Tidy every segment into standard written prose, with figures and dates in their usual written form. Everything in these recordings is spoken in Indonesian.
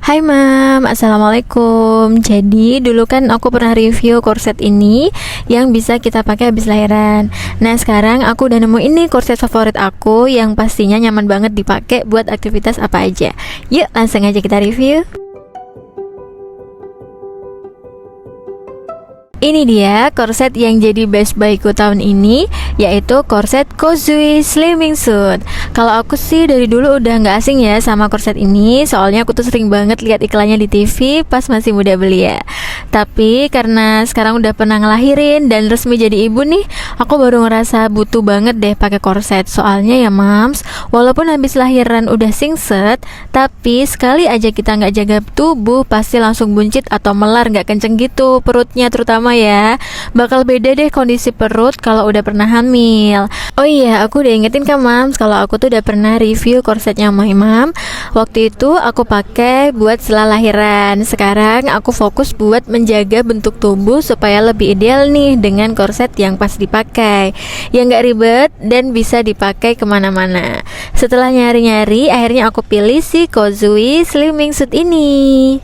Hai Mam, Assalamualaikum. Jadi dulu kan aku pernah review korset ini yang bisa kita pakai habis lahiran. Nah sekarang aku udah nemu ini korset favorit aku yang pastinya nyaman banget dipakai buat aktivitas apa aja. Yuk langsung aja kita review. Ini dia korset yang jadi best buyku tahun ini, yaitu korset Kozui Slimming Suit. Kalau aku sih dari dulu udah nggak asing ya sama korset ini, soalnya aku tuh sering banget lihat iklannya di TV pas masih muda belia. Tapi karena sekarang udah pernah ngelahirin dan resmi jadi ibu nih, aku baru ngerasa butuh banget deh pakai korset. Soalnya ya mams, walaupun habis lahiran udah singset, tapi sekali aja kita nggak jaga tubuh pasti langsung buncit atau melar nggak kenceng gitu perutnya terutama ya. Bakal beda deh kondisi perut kalau udah pernah hamil. Oh iya, aku udah ingetin kan mams kalau aku tuh udah pernah review korsetnya sama Imam. Waktu itu aku pakai buat setelah lahiran. Sekarang aku fokus buat menjaga bentuk tubuh supaya lebih ideal nih dengan korset yang pas dipakai, yang gak ribet dan bisa dipakai kemana-mana. Setelah nyari-nyari, akhirnya aku pilih si Kozui Slimming Suit ini.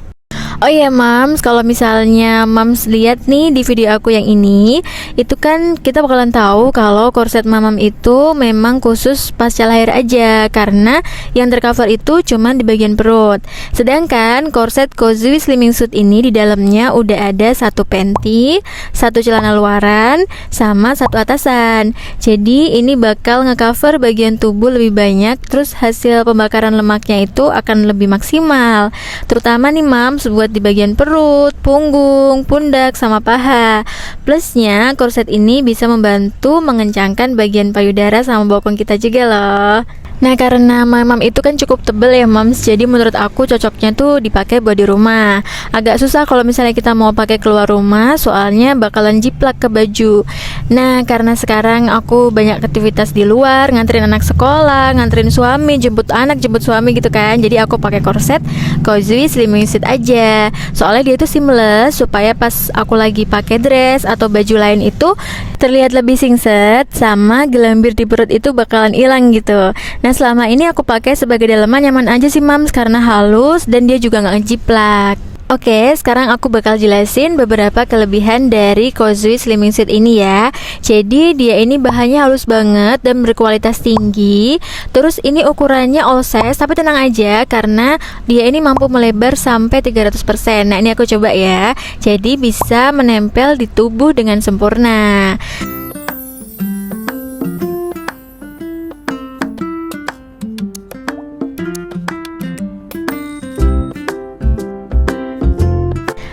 Oh iya mams, kalau misalnya mams lihat nih di video aku yang ini, itu kan kita bakalan tahu kalau korset mamam itu memang khusus pasca lahir aja, karena yang tercover itu cuma di bagian perut. Sedangkan korset Kozui Slimming Suit ini di dalamnya udah ada satu panty, satu celana luaran, sama satu atasan. Jadi ini bakal ngecover bagian tubuh lebih banyak, terus hasil pembakaran lemaknya itu akan lebih maksimal. Terutama nih mams buat di bagian perut, punggung, pundak, sama paha. Plusnya korset ini bisa membantu mengencangkan bagian payudara sama bokong kita juga loh. Nah karena mamam itu kan cukup tebel ya mams, jadi menurut aku cocoknya tuh dipakai buat di rumah. Agak susah kalau misalnya kita mau pakai keluar rumah, soalnya bakalan jiplak ke baju. Nah karena sekarang aku banyak aktivitas di luar, nganterin anak sekolah, nganterin suami, jemput anak, jemput suami gitu kan. Jadi aku pakai korset Kozui Slimming Suit aja. Soalnya dia itu seamless, supaya pas aku lagi pakai dress atau baju lain itu terlihat lebih singset, sama gelambir di perut itu bakalan hilang gitu. Nah selama ini aku pakai sebagai dalaman nyaman aja sih mams, karena halus dan dia juga nggak ngejiplak. Oke, sekarang aku bakal jelasin beberapa kelebihan dari Kozui Slimming Suit ini ya. Jadi dia ini bahannya halus banget dan berkualitas tinggi. Terus ini ukurannya all size, tapi tenang aja karena dia ini mampu melebar sampai 300%. Nah ini aku coba ya. Jadi bisa menempel di tubuh dengan sempurna.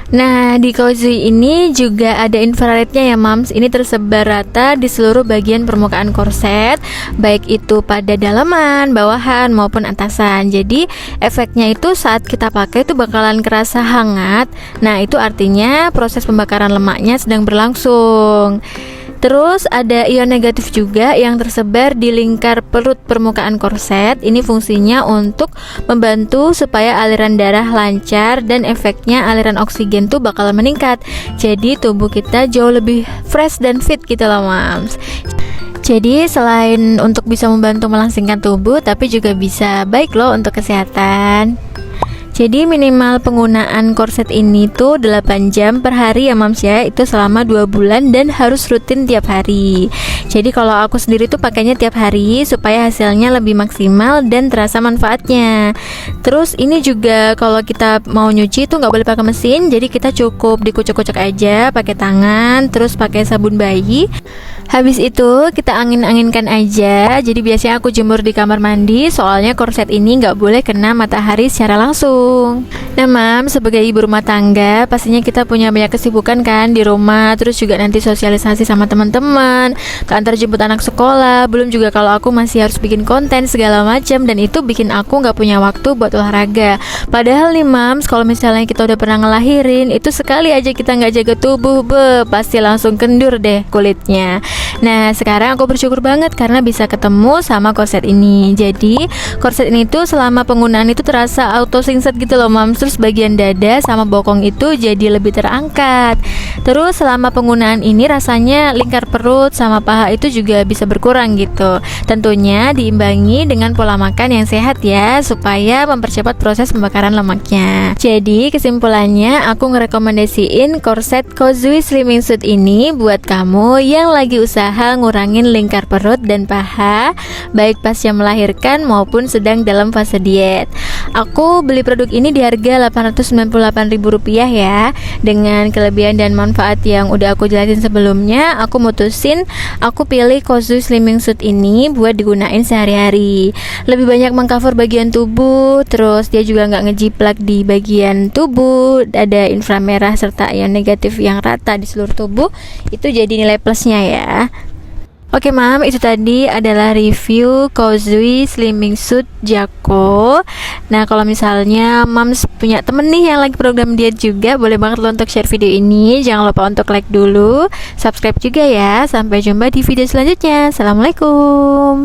Nah di Kozui ini juga ada infrarednya ya mams. Ini tersebar rata di seluruh bagian permukaan korset, baik itu pada dalaman, bawahan maupun atasan. Jadi efeknya itu saat kita pakai itu bakalan kerasa hangat. Nah itu artinya proses pembakaran lemaknya sedang berlangsung. Terus ada ion negatif juga yang tersebar di lingkar perut permukaan korset. Ini fungsinya untuk membantu supaya aliran darah lancar dan efeknya aliran oksigen tuh bakal meningkat. Jadi tubuh kita jauh lebih fresh dan fit gitu loh mams. Jadi selain untuk bisa membantu melangsingkan tubuh, tapi juga bisa baik loh untuk kesehatan. Jadi minimal penggunaan korset ini tuh 8 jam per hari ya mams ya. Itu selama 2 bulan dan harus rutin tiap hari. Jadi kalau aku sendiri tuh pakainya tiap hari supaya hasilnya lebih maksimal dan terasa manfaatnya. Terus ini juga kalau kita mau nyuci tuh nggak boleh pakai mesin. Jadi kita cukup dikucek-kucek aja pakai tangan, terus pakai sabun bayi. Habis itu kita angin-anginkan aja. Jadi biasanya aku jemur di kamar mandi, soalnya korset ini nggak boleh kena matahari secara langsung. Nah mam, sebagai ibu rumah tangga pastinya kita punya banyak kesibukan kan di rumah. Terus juga nanti sosialisasi sama teman-teman, antar jemput anak sekolah. Belum juga kalau aku masih harus bikin konten segala macam, dan itu bikin aku nggak punya waktu buat olahraga. Padahal nih mams, kalau misalnya kita udah pernah ngelahirin, itu sekali aja kita nggak jaga tubuh, pasti langsung kendur deh kulitnya. Nah sekarang aku bersyukur banget karena bisa ketemu sama korset ini. Jadi korset ini tuh selama penggunaan itu terasa auto singset gitu loh mams. Terus terus bagian dada sama bokong itu jadi lebih terangkat. Terus selama penggunaan ini rasanya lingkar perut sama paha itu juga bisa berkurang gitu. Tentunya diimbangi dengan pola makan yang sehat ya, supaya mempercepat proses pembakaran lemaknya. Jadi kesimpulannya, aku ngerekomendasiin korset Kozui Slimming Suit ini buat kamu yang lagi usaha ngurangin lingkar perut dan paha, baik pasca melahirkan maupun sedang dalam fase diet. Aku beli produk ini di harga Rp898.000 ya. Dengan kelebihan dan manfaat yang udah aku jelasin sebelumnya, aku mutusin aku pilih Kozui Slimming Suit ini buat digunain sehari-hari. Lebih banyak mengcover bagian tubuh, terus dia juga nggak ngejiplak di bagian tubuh, ada inframerah serta ion negatif yang rata di seluruh tubuh. Itu jadi nilai plusnya ya. Oke mam, itu tadi adalah review Kozui Slimming Suit Jako. Nah kalau misalnya mams punya temen nih yang lagi program diet juga, boleh banget lo untuk share video ini. Jangan lupa untuk like dulu, subscribe juga ya. Sampai jumpa di video selanjutnya. Assalamualaikum.